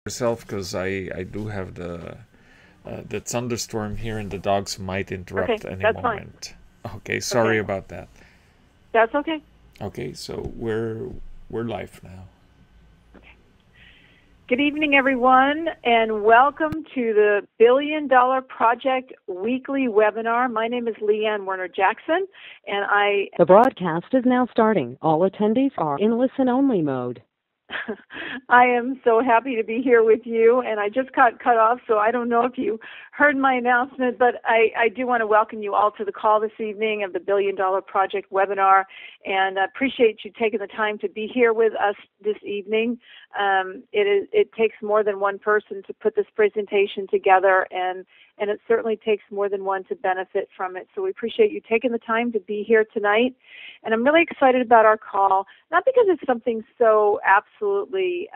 yourself, because I do have the thunderstorm here, and the dogs might Okay, interrupt any that's fine. moment. Okay, sorry Okay, about that. that's okay. Okay, so we're live now. Good evening, everyone, and welcome to the Billion Dollar Project weekly webinar. My name is LeeAnn Werner-Jackson, and The broadcast is now starting. All attendees are in listen-only mode. I am so happy to be here with you, and I just got cut off, so I don't know if you heard my announcement, but I do want to welcome you all to the call this evening of the Billion Dollar Project webinar, and I appreciate you taking the time to be here with us this evening. It takes more than one person to put this presentation together, and it certainly takes more than one to benefit from it. So we appreciate you taking the time to be here tonight. And I'm really excited about our call, not because it's something so absolutely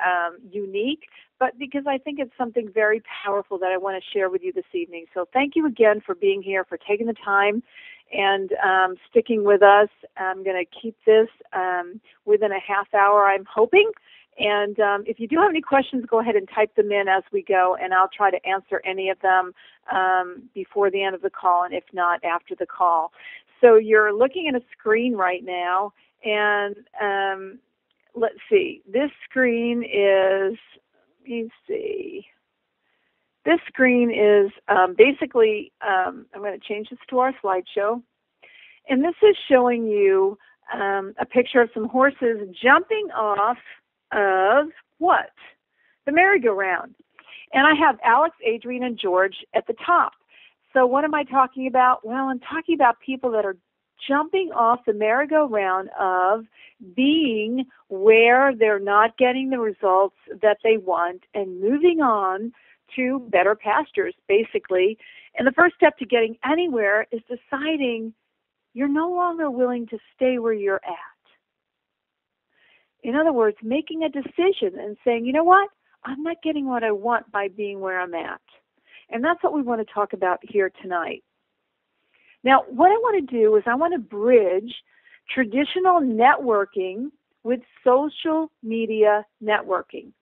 unique, but because I think it's something very powerful that I want to share with you this evening. So thank you again for being here, for taking the time and sticking with us. I'm going to keep this within a half hour, I'm hoping. And if you do have any questions, go ahead and type them in as we go, and I'll try to answer any of them before the end of the call, and if not, after the call. So you're looking at a screen right now, and let's see. This screen is, let me see. This screen is basically, I'm going to change this to our slideshow, and this is showing you a picture of some horses jumping off of what? The merry-go-round. And I have Alex, Adrian, and George at the top. So what am I talking about? Well, I'm talking about people that are jumping off the merry-go-round of being where they're not getting the results that they want and moving on to better pastures, basically. And the first step to getting anywhere is deciding you're no longer willing to stay where you're at. In other words, making a decision and saying, you know what, I'm not getting what I want by being where I'm at. And that's what we want to talk about here tonight. Now, what I want to do is I want to bridge traditional networking with social media networking.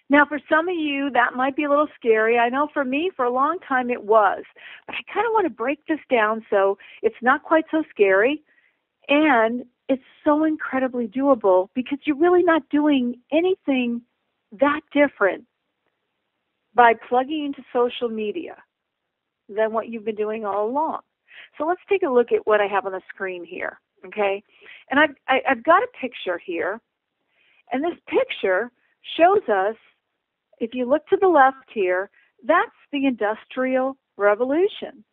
Now, for some of you, that might be a little scary. I know for me, for a long time it was. But I kind of want to break this down so it's not quite so scary, and it's so incredibly doable because you're really not doing anything that different by plugging into social media than what you've been doing all along. So let's take a look at what I have on the screen here, okay? And I've got a picture here, and this picture shows us, if you look to the left here, that's the Industrial Revolution.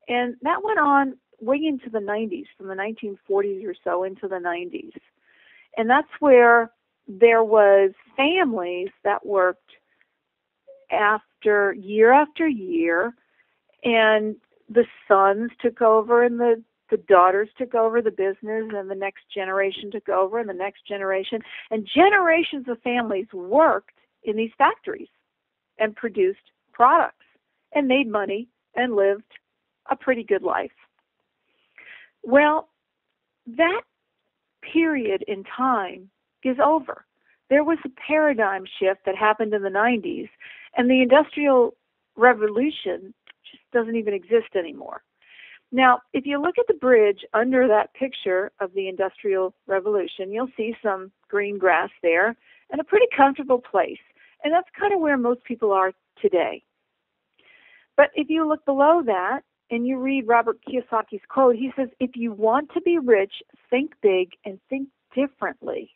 And that went on way into the 90s, from the 1940s or so into the 90s. And that's where there was families that worked after year, and the sons took over and the daughters took over the business, and the next generation took over and the next generation. And generations of families worked in these factories and produced products and made money and lived a pretty good life. Well, that period in time is over. There was a paradigm shift that happened in the 90s, and the Industrial Revolution just doesn't even exist anymore. Now, if you look at the bridge under that picture of the Industrial Revolution, you'll see some green grass there and a pretty comfortable place. And that's kind of where most people are today. But if you look below that, and you read Robert Kiyosaki's quote, he says, if you want to be rich, think big and think differently.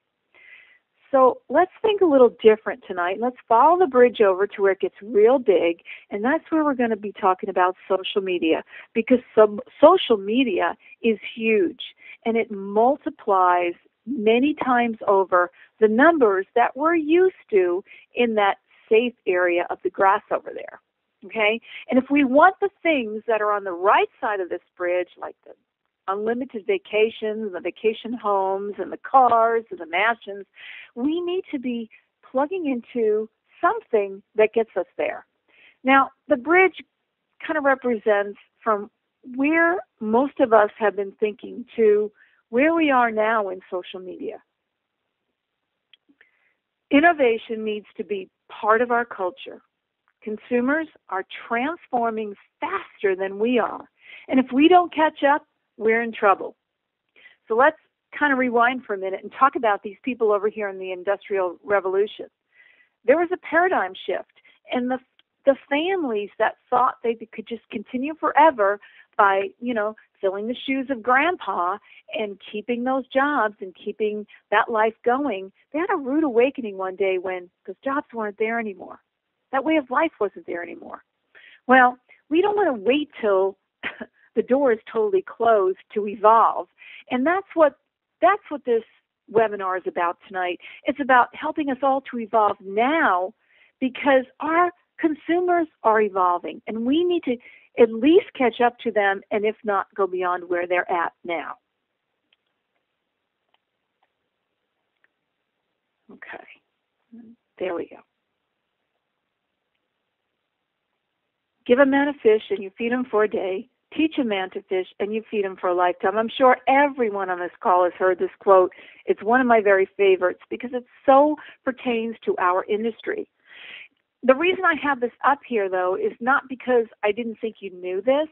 So let's think a little different tonight. Let's follow the bridge over to where it gets real big, and that's where we're going to be talking about social media, because social media is huge, and it multiplies many times over the numbers that we're used to in that safe area of the grass over there. Okay? And if we want the things that are on the right side of this bridge, like the unlimited vacations, the vacation homes, and the cars, and the mansions, we need to be plugging into something that gets us there. Now, the bridge kind of represents from where most of us have been thinking to where we are now in social media. Innovation needs to be part of our culture. Consumers are transforming faster than we are. And if we don't catch up, we're in trouble. So let's kind of rewind for a minute and talk about these people over here in the Industrial Revolution. There was a paradigm shift, and the families that thought they could just continue forever by, filling the shoes of grandpa and keeping those jobs and keeping that life going, they had a rude awakening one day when those jobs weren't there anymore. That way of life wasn't there anymore. Well, we don't want to wait till the door is totally closed to evolve. And that's what this webinar is about tonight. It's about helping us all to evolve now, because our consumers are evolving, and we need to at least catch up to them, and if not, go beyond where they're at now. Okay, there we go. Give a man a fish and you feed him for a day. Teach a man to fish and you feed him for a lifetime. I'm sure everyone on this call has heard this quote. It's one of my very favorites because it so pertains to our industry. The reason I have this up here, though, is not because I didn't think you knew this,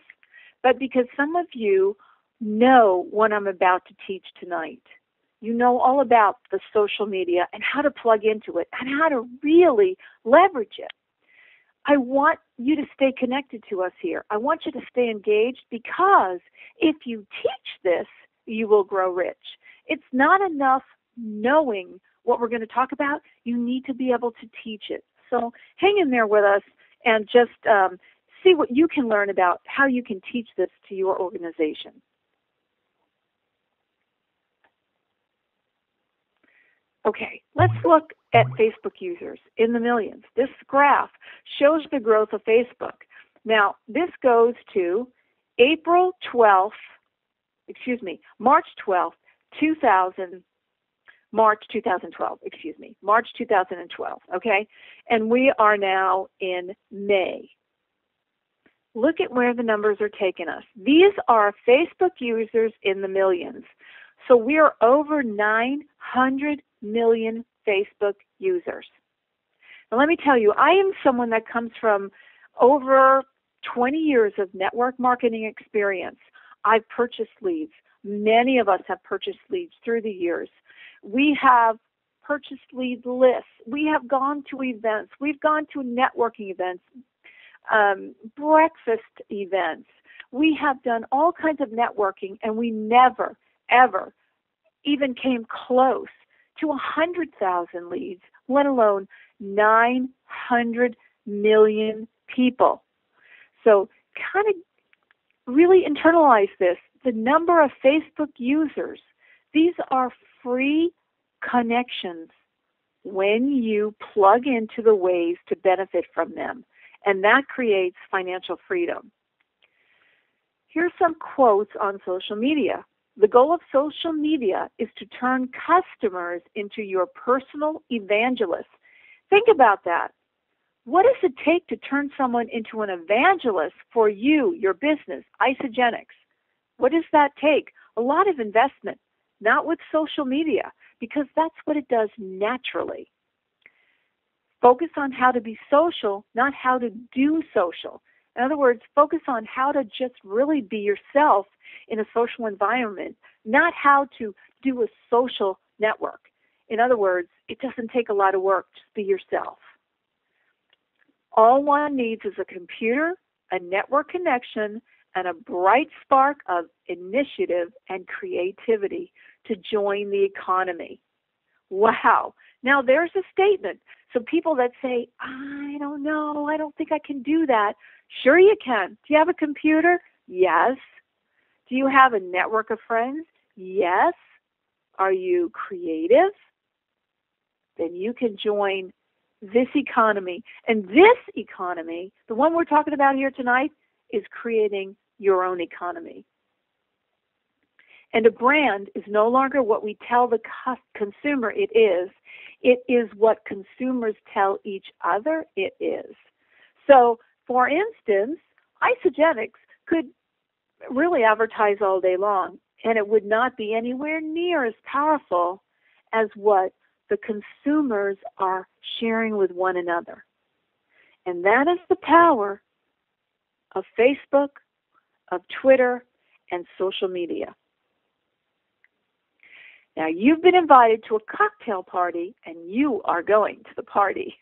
but because some of you know what I'm about to teach tonight. You know all about the social media and how to plug into it and how to really leverage it. I want you to stay connected to us here. I want you to stay engaged, because if you teach this, you will grow rich. It's not enough knowing what we're going to talk about. You need to be able to teach it. So hang in there with us and just see what you can learn about how you can teach this to your organization. Okay, let's look at Facebook users in the millions. This graph shows the growth of Facebook. Now, this goes to March 12th, 2012, okay? And we are now in May. Look at where the numbers are taking us. These are Facebook users in the millions. So we are over 900 million Facebook users. Now let me tell you, I am someone that comes from over 20 years of network marketing experience. I've purchased leads. Many of us have purchased leads through the years. We have purchased lead lists. We have gone to events. We've gone to networking events, breakfast events. We have done all kinds of networking, and we never, ever even came close to 100,000 leads, let alone 900 million people. So kind of really internalize this. The number of Facebook users, these are free connections when you plug into the ways to benefit from them, and that creates financial freedom. Here's some quotes on social media. The goal of social media is to turn customers into your personal evangelists. Think about that. What does it take to turn someone into an evangelist for you, your business, Isogenics? What does that take? A lot of investment, not with social media, because that's what it does naturally. Focus on how to be social, not how to do social. In other words, focus on how to just really be yourself in a social environment, not how to do a social network. In other words, it doesn't take a lot of work. Just be yourself. All one needs is a computer, a network connection, and a bright spark of initiative and creativity to join the economy. Wow. Now there's a statement. So people that say, I don't know, I don't think I can do that. Sure you can. Do you have a computer? Yes. Do you have a network of friends? Yes. Are you creative? Then you can join this economy. And this economy, the one we're talking about here tonight, is creating your own economy. And a brand is no longer what we tell the consumer it is. It is what consumers tell each other it is. So, for instance, Isogenics could really advertise all day long, and it would not be anywhere near as powerful as what the consumers are sharing with one another. And that is the power of Facebook, of Twitter, and social media. Now, you've been invited to a cocktail party, and you are going to the party.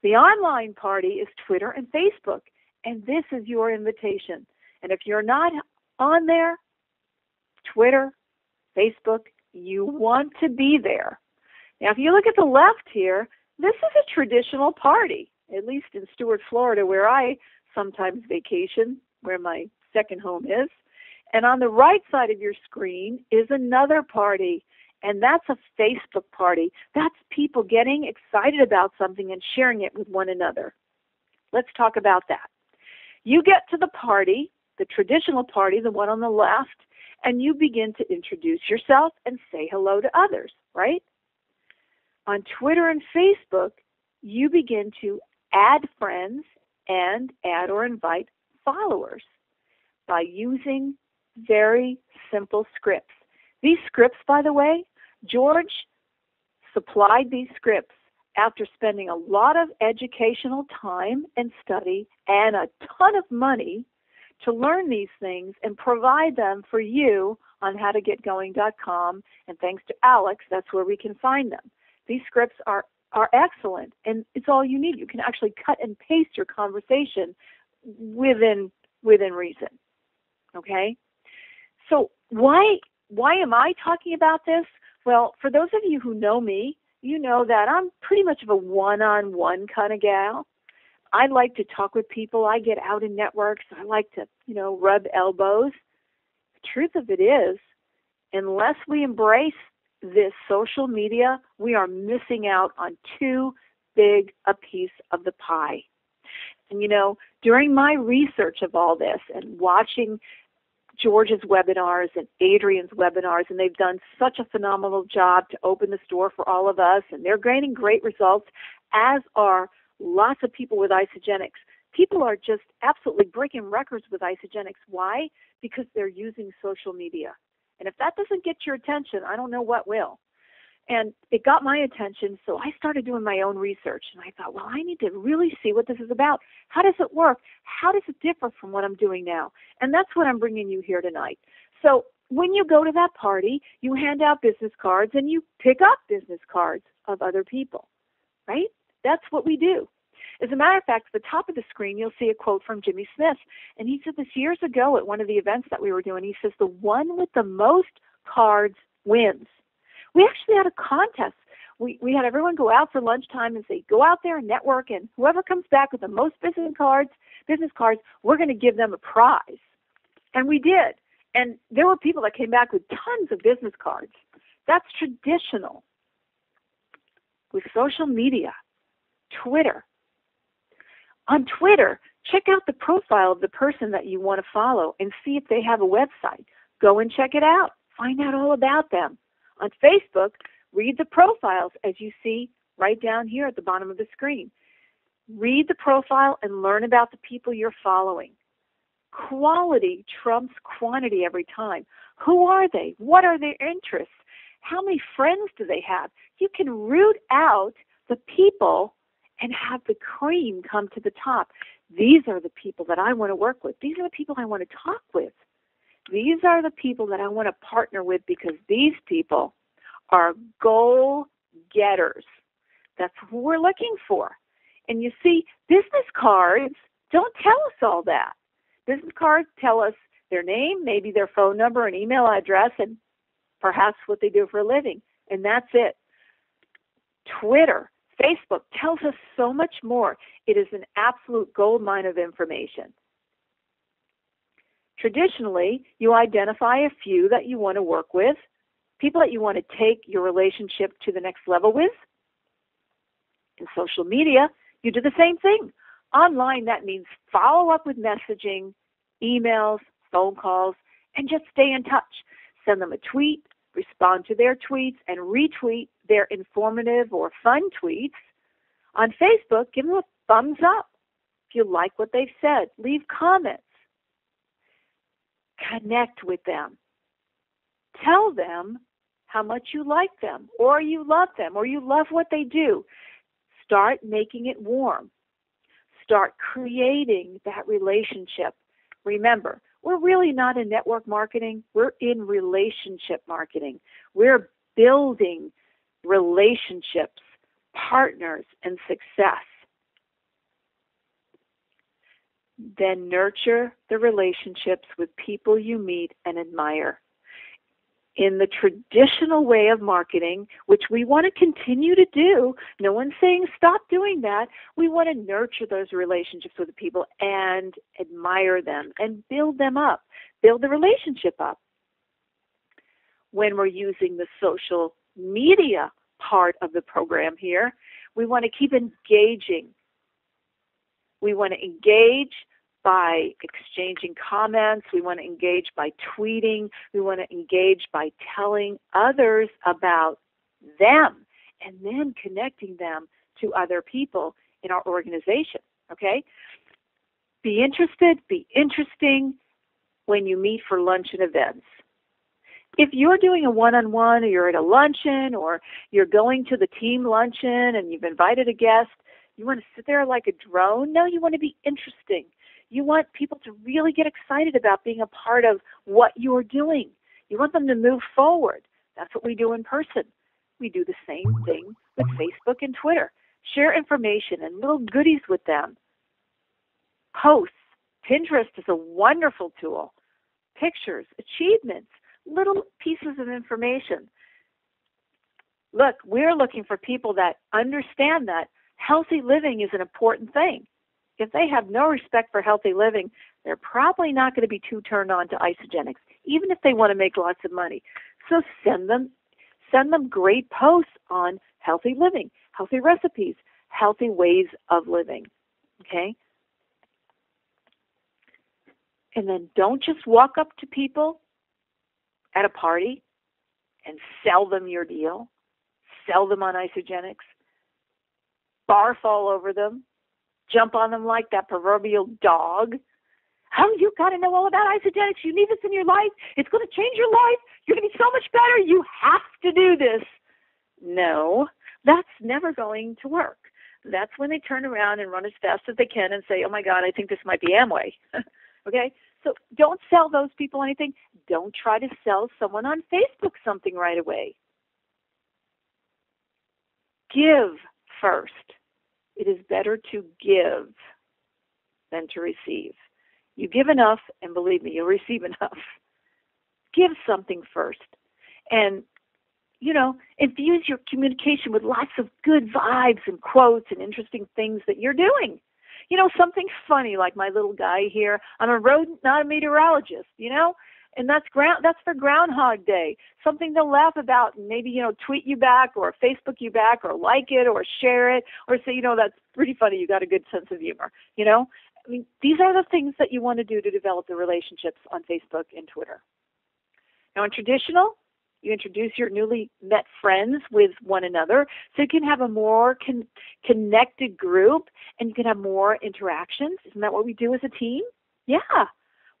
The online party is Twitter and Facebook, and this is your invitation. And if you're not on there, Twitter, Facebook, you want to be there. Now, if you look at the left here, this is a traditional party, at least in Stuart, Florida, where I sometimes vacation, where my second home is. And on the right side of your screen is another party, and that's a Facebook party. That's people getting excited about something and sharing it with one another. Let's talk about that. You get to the party, the traditional party, the one on the left, and you begin to introduce yourself and say hello to others, right? On Twitter and Facebook, you begin to add friends and add or invite followers by using very simple scripts. These scripts, by the way, George supplied these scripts after spending a lot of educational time and study and a ton of money to learn these things and provide them for you on howtogetgoing.com. And thanks to Alex, that's where we can find them. These scripts are excellent, and it's all you need. You can actually cut and paste your conversation within reason. Okay? So why am I talking about this? Well, for those of you who know me, you know that I'm pretty much of a one-on-one kind of gal. I like to talk with people. I get out in networks. I like to, rub elbows. The truth of it is, unless we embrace this social media, we are missing out on too big a piece of the pie. And, during my research of all this and watching George's webinars and Adrian's webinars, and they've done such a phenomenal job to open this door for all of us, and they're gaining great results, as are lots of people with Isagenix. People are just absolutely breaking records with Isagenix. Why? Because they're using social media. And if that doesn't get your attention, I don't know what will. And it got my attention, so I started doing my own research. And I thought, well, I need to really see what this is about. How does it work? How does it differ from what I'm doing now? And that's what I'm bringing you here tonight. So when you go to that party, you hand out business cards and you pick up business cards of other people, right? That's what we do. As a matter of fact, at the top of the screen, you'll see a quote from Jimmy Smith. And he said this years ago at one of the events that we were doing. He says, the one with the most cards wins. We actually had a contest. We had everyone go out for lunchtime and say, go out there and network, and whoever comes back with the most business cards, we're going to give them a prize. And we did. And there were people that came back with tons of business cards. That's traditional. With social media, Twitter. On Twitter, check out the profile of the person that you want to follow and see if they have a website. Go and check it out. Find out all about them. On Facebook, read the profiles as you see right down here at the bottom of the screen. Read the profile and learn about the people you're following. Quality trumps quantity every time. Who are they? What are their interests? How many friends do they have? You can root out the people and have the cream come to the top. These are the people that I want to work with. These are the people I want to talk with. These are the people that I want to partner with because these people are goal getters. That's who we're looking for. And you see, business cards don't tell us all that. Business cards tell us their name, maybe their phone number and email address, and perhaps what they do for a living. And that's it. Twitter, Facebook tells us so much more. It is an absolute goldmine of information. Traditionally, you identify a few that you want to work with, people that you want to take your relationship to the next level with. In social media, you do the same thing. Online, that means follow up with messaging, emails, phone calls, and just stay in touch. Send them a tweet, respond to their tweets, and retweet their informative or fun tweets. On Facebook, give them a thumbs up. If you like what they've said, leave comments. Connect with them. Tell them how much you like them, or you love them, or you love what they do. Start making it warm. Start creating that relationship. Remember, we're really not in network marketing. We're in relationship marketing. We're building relationships, partners, and success. Then nurture the relationships with people you meet and admire. In the traditional way of marketing, which we want to continue to do, no one's saying stop doing that. We want to nurture those relationships with the people and admire them and build them up, build the relationship up. When we're using the social media part of the program here, we want to keep engaging. We want to engage by exchanging comments. We want to engage by tweeting. We want to engage by telling others about them and then connecting them to other people in our organization, okay? Be interested, be interesting when you meet for lunch and events. If you're doing a one-on-one, or you're at a luncheon, or you're going to the team luncheon and you've invited a guest, you want to sit there like a drone? No, you want to be interesting. You want people to really get excited about being a part of what you're doing. You want them to move forward. That's what we do in person. We do the same thing with Facebook and Twitter. Share information and little goodies with them. Posts. Pinterest is a wonderful tool. Pictures, achievements, little pieces of information. Look, we're looking for people that understand that healthy living is an important thing. If they have no respect for healthy living, they're probably not going to be too turned on to isogenics, even if they want to make lots of money. So send them great posts on healthy living, healthy recipes, healthy ways of living, okay? And then don't just walk up to people at a party and sell them your deal, sell them on isogenics, barf all over them, jump on them like that proverbial dog. Oh, you got to know all about isogenics. You need this in your life. It's going to change your life. You're going to be so much better. You have to do this. No, that's never going to work. That's when they turn around and run as fast as they can and say, oh, my God, I think this might be Amway. Okay? So don't sell those people anything. Don't try to sell someone on Facebook something right away. Give first. It is better to give than to receive. You give enough, and believe me, you'll receive enough. Give something first. And, infuse your communication with lots of good vibes and quotes and interesting things that you're doing. Something funny like my little guy here. I'm a rodent, not a meteorologist, and that's for Groundhog Day. Something to laugh about and maybe, tweet you back or Facebook you back or like it or share it or say, that's pretty funny. You got a good sense of humor, these are the things that you want to do to develop the relationships on Facebook and Twitter. Now, in traditional, you introduce your newly met friends with one another so you can have a more connected group and you can have more interactions. Isn't that what we do as a team? Yeah.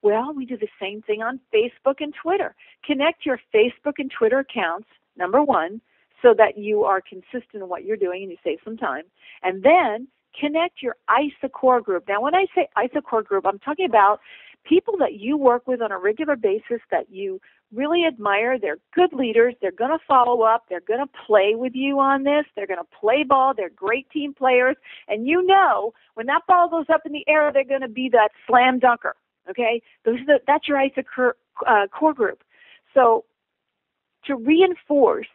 Well, we do the same thing on Facebook and Twitter. Connect your Facebook and Twitter accounts, number one, so that you are consistent in what you're doing and you save some time. And then connect your ISA-Core group. Now, when I say ISA-Core group, I'm talking about people that you work with on a regular basis that you really admire. They're good leaders. They're going to follow up. They're going to play with you on this. They're going to play ball. They're great team players. And when that ball goes up in the air, they're going to be that slam dunker. Okay? That's your ISA-Core group. So to reinforce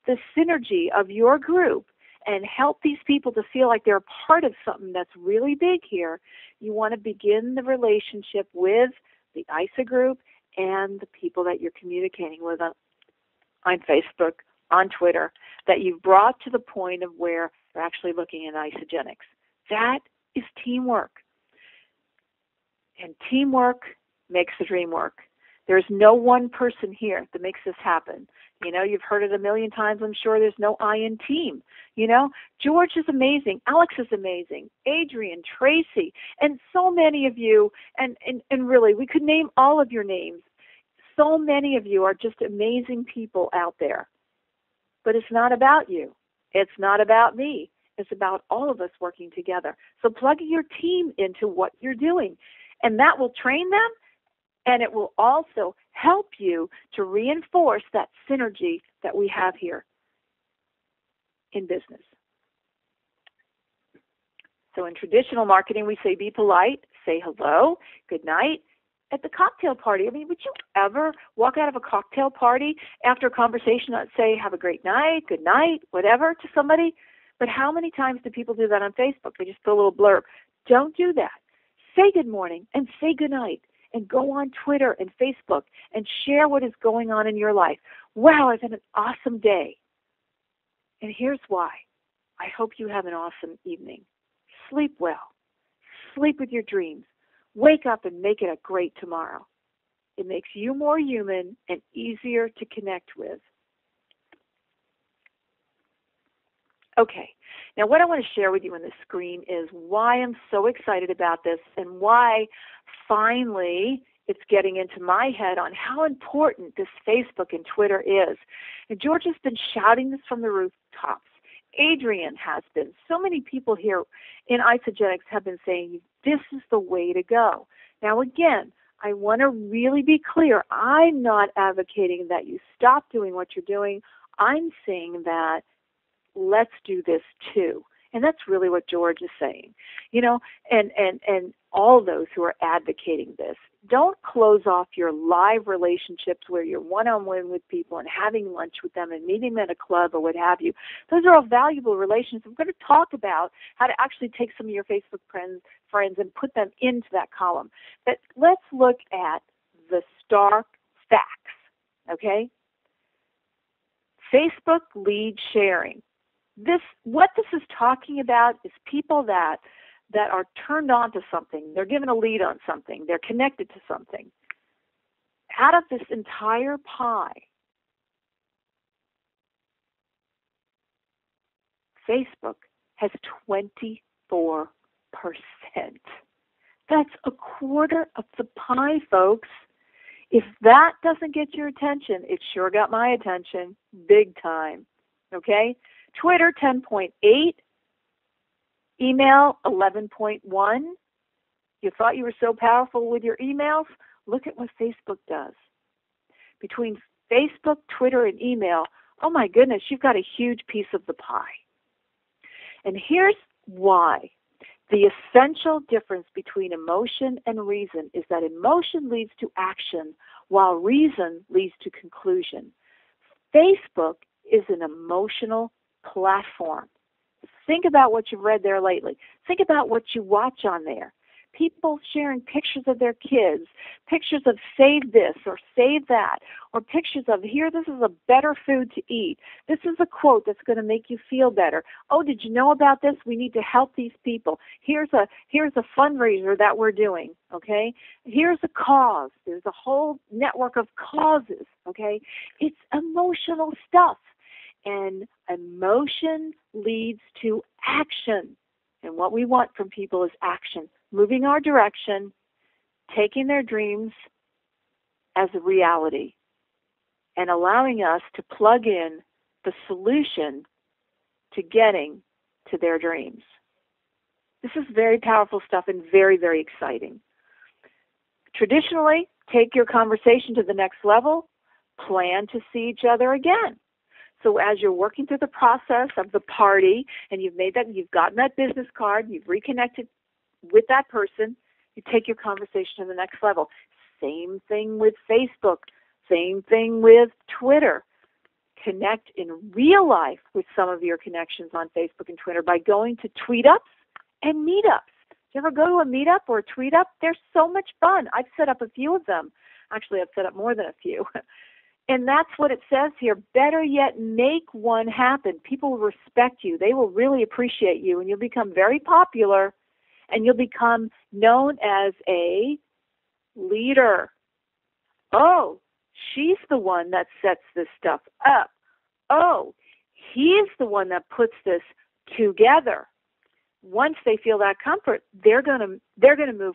the synergy of your group and help these people to feel like they're a part of something that's really big here, you want to begin the relationship with the ISA group and the people that you're communicating with on Facebook, on Twitter, that you've brought to the point of where they're actually looking at isogenics. That is teamwork. And teamwork makes the dream work. There's no one person here that makes this happen. You've heard it a million times. I'm sure there's no I in team. George is amazing. Alex is amazing. Adrian, Tracy, and so many of you. And really, we could name all of your names. So many of you are just amazing people out there. But it's not about you. It's not about me. It's about all of us working together. So plug your team into what you're doing, and that will train them, and it will also help you to reinforce that synergy that we have here in business. So in traditional marketing, we say be polite, say hello, good night. At the cocktail party, I mean, would you ever walk out of a cocktail party after a conversation and say, have a great night, good night, whatever, to somebody? But how many times do people do that on Facebook? They just put a little blurb. Don't do that. Say good morning and say good night, and go on Twitter and Facebook and share what is going on in your life. Wow, I've had an awesome day. And here's why. I hope you have an awesome evening. Sleep well. Sleep with your dreams. Wake up and make it a great tomorrow. It makes you more human and easier to connect with. Okay, now what I want to share with you on the screen is why I'm so excited about this and why finally it's getting into my head on how important this Facebook and Twitter is. And George has been shouting this from the rooftops. Adrian has been. So many people here in Isogenics have been saying, this is the way to go. Now, again, I want to really be clear. I'm not advocating that you stop doing what you're doing. I'm saying that let's do this too. And that's really what George is saying. You know, and all those who are advocating this, don't close off your live relationships where you're one-on-one with people and having lunch with them and meeting them at a club or what have you. Those are all valuable relationships. I'm going to talk about how to actually take some of your Facebook friends and put them into that column. But let's look at the stark facts, okay? Facebook lead sharing. What this is talking about is people that are turned on to something. They're given a lead on something. They're connected to something. Out of this entire pie, Facebook has 24%. That's a quarter of the pie, folks. If that doesn't get your attention, it sure got my attention big time. Okay? Twitter, 10.8. Email, 11.1. You thought you were so powerful with your emails? Look at what Facebook does. Between Facebook, Twitter, and email, oh my goodness, you've got a huge piece of the pie. And here's why. The essential difference between emotion and reason is that emotion leads to action, while reason leads to conclusion. Facebook is an emotional platform. Think about what you've read there lately. Think about what you watch on there. People sharing pictures of their kids, pictures of save this or save that, or pictures of here, this is a better food to eat. This is a quote that's going to make you feel better. Oh, did you know about this? We need to help these people. Here's a fundraiser that we're doing, okay? Here's a cause. There's a whole network of causes, okay? It's emotional stuff. And emotion leads to action. And what we want from people is action. Moving our direction, taking their dreams as a reality, and allowing us to plug in the solution to getting to their dreams. This is very powerful stuff and very, very exciting. Traditionally, take your conversation to the next level, plan to see each other again. So as you're working through the process of the party and you've gotten that business card, you've reconnected with that person, you take your conversation to the next level. Same thing with Facebook. Same thing with Twitter. Connect in real life with some of your connections on Facebook and Twitter by going to tweet-ups and meetups. Do you ever go to a meetup or a tweet-up? They're so much fun. I've set up a few of them. Actually, I've set up more than a few. And that's what it says here. Better yet, make one happen. People will respect you. They will really appreciate you, and you'll become very popular, and you'll become known as a leader. Oh, she's the one that sets this stuff up. Oh, he's the one that puts this together. Once they feel that comfort, they're going to move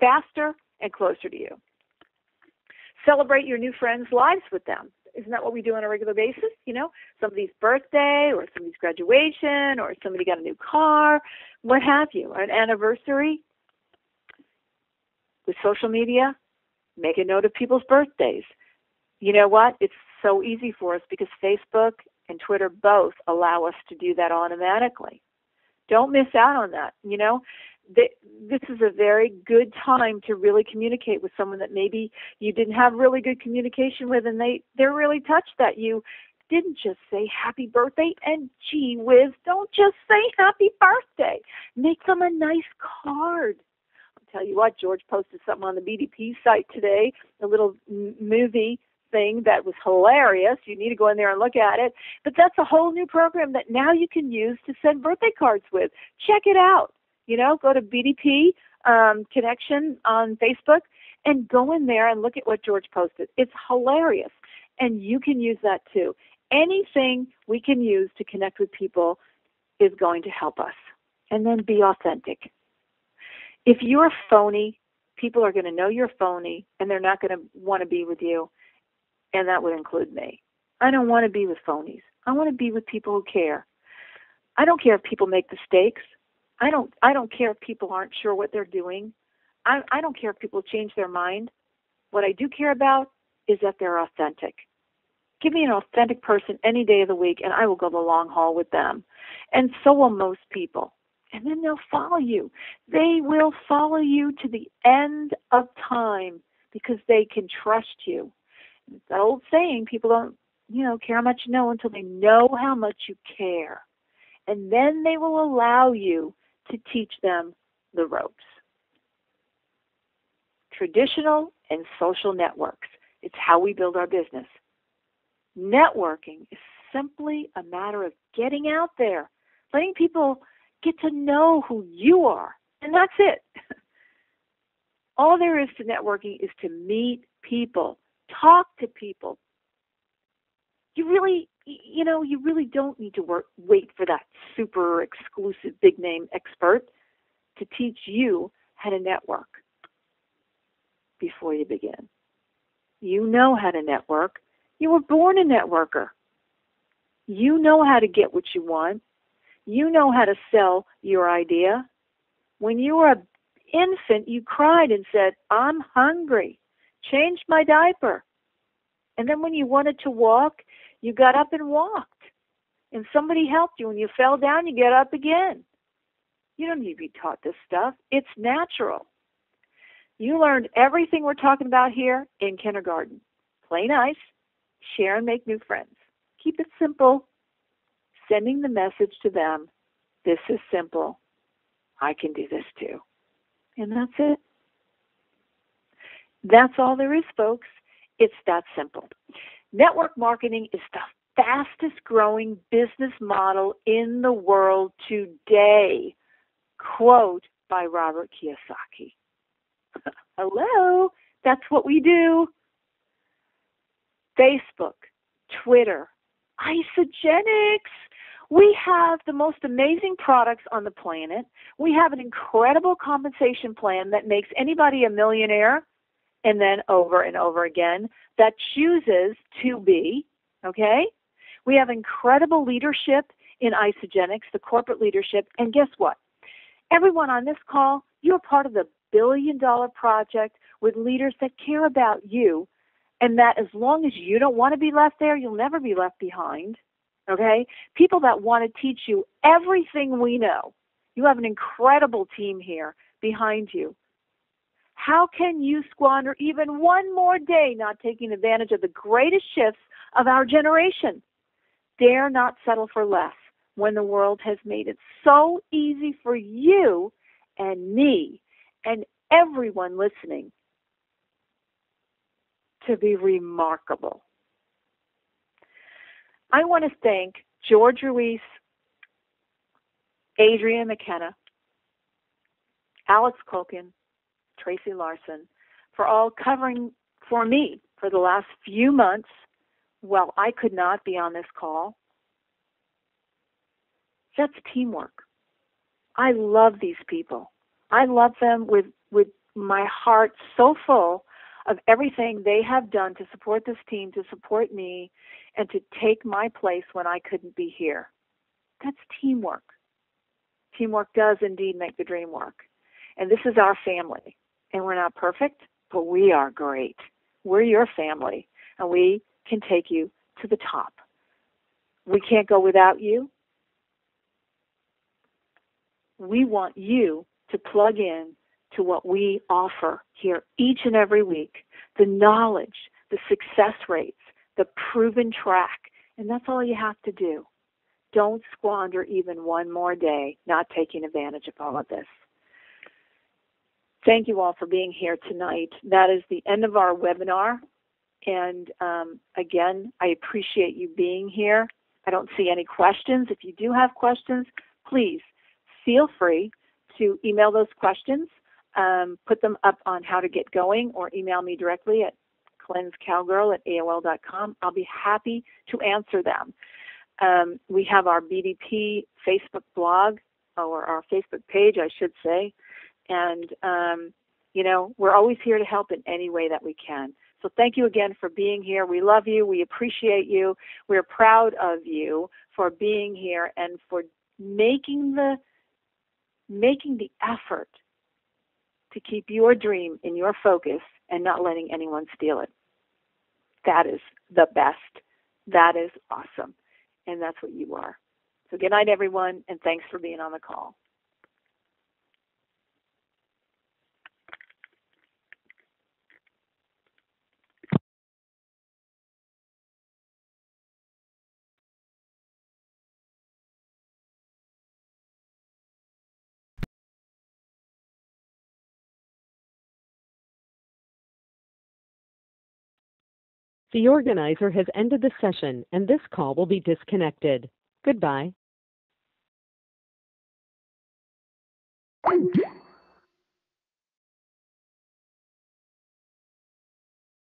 faster and closer to you. Celebrate your new friends' lives with them. Isn't that what we do on a regular basis? You know, somebody's birthday or somebody's graduation or somebody got a new car, what have you, an anniversary. With social media, make a note of people's birthdays. You know what? It's so easy for us because Facebook and Twitter both allow us to do that automatically. Don't miss out on that. You know, this is a very good time to really communicate with someone that maybe you didn't have really good communication with, and they're really touched that you didn't just say happy birthday. And gee whiz, don't just say happy birthday. Make them a nice card. I'll tell you what, George posted something on the BDP site today, a little movie thing that was hilarious. You need to go in there and look at it. But that's a whole new program that now you can use to send birthday cards with. Check it out. You know, go to BDP Connection on Facebook and go in there and look at what George posted. It's hilarious. And you can use that too. Anything we can use to connect with people is going to help us. And then be authentic. If you're phony, people are going to know you're phony and they're not going to want to be with you. And that would include me. I don't want to be with phonies. I want to be with people who care. I don't care if people make mistakes. I don't care if people aren't sure what they're doing. I don't care if people change their mind. What I do care about is that they're authentic. Give me an authentic person any day of the week, and I will go the long haul with them. And so will most people. And then they'll follow you. They will follow you to the end of time because they can trust you. It's that old saying, people don't, care how much you know until they know how much you care. And then they will allow you to teach them the ropes. Traditional and social networks. It's how we build our business. Networking is simply a matter of getting out there, letting people get to know who you are, and that's it. All there is to networking is to meet people, talk to people. You really don't need to wait for that super exclusive big name expert to teach you how to network before you begin. You know how to network. You were born a networker. You know how to get what you want. You know how to sell your idea. When you were an infant, you cried and said, I'm hungry. Change my diaper. And then when you wanted to walk, you got up and walked. And somebody helped you. When you fell down, you get up again. You don't need to be taught this stuff. It's natural. You learned everything we're talking about here in kindergarten. Play nice, share and make new friends. Keep it simple. Sending the message to them, this is simple. I can do this too. And that's it. That's all there is, folks. It's that simple. Network marketing is the fastest growing business model in the world today. Quote by Robert Kiyosaki. Hello, that's what we do. Facebook, Twitter, Isogenics. We have the most amazing products on the planet. We have an incredible compensation plan that makes anybody a millionaire, and then over and over again, that chooses to be, okay? We have incredible leadership in Isogenics, the corporate leadership, and guess what? Everyone on this call, you're part of the billion-dollar project with leaders that care about you, and that as long as you don't want to be left there, you'll never be left behind, okay? People that want to teach you everything we know. You have an incredible team here behind you. How can you squander even one more day not taking advantage of the greatest shifts of our generation? Dare not settle for less when the world has made it so easy for you and me and everyone listening to be remarkable. I want to thank George Ruiz, Adrienne McKenna, Alex Culkin, Tracy Larson, for all covering for me for the last few months while I could not be on this call. That's teamwork. I love these people. I love them with my heart so full of everything they have done to support this team, to support me, and to take my place when I couldn't be here. That's teamwork. Teamwork does indeed make the dream work. And this is our family. And we're not perfect, but we are great. We're your family, and we can take you to the top. We can't go without you. We want you to plug in to what we offer here each and every week, the knowledge, the success rates, the proven track, and that's all you have to do. Don't squander even one more day not taking advantage of all of this. Thank you all for being here tonight. That is the end of our webinar. And again, I appreciate you being here. I don't see any questions. If you do have questions, please feel free to email those questions, put them up on How to Get Going, or email me directly at cleansecowgirl@aol.com. I'll be happy to answer them. We have our BDP Facebook blog, or our Facebook page, I should say. And, we're always here to help in any way that we can. So thank you again for being here. We love you. We appreciate you. We're proud of you for being here and for making the effort to keep your dream in your focus and not letting anyone steal it. That is the best. That is awesome. And that's what you are. So good night, everyone, and thanks for being on the call. The organizer has ended the session, and this call will be disconnected. Goodbye.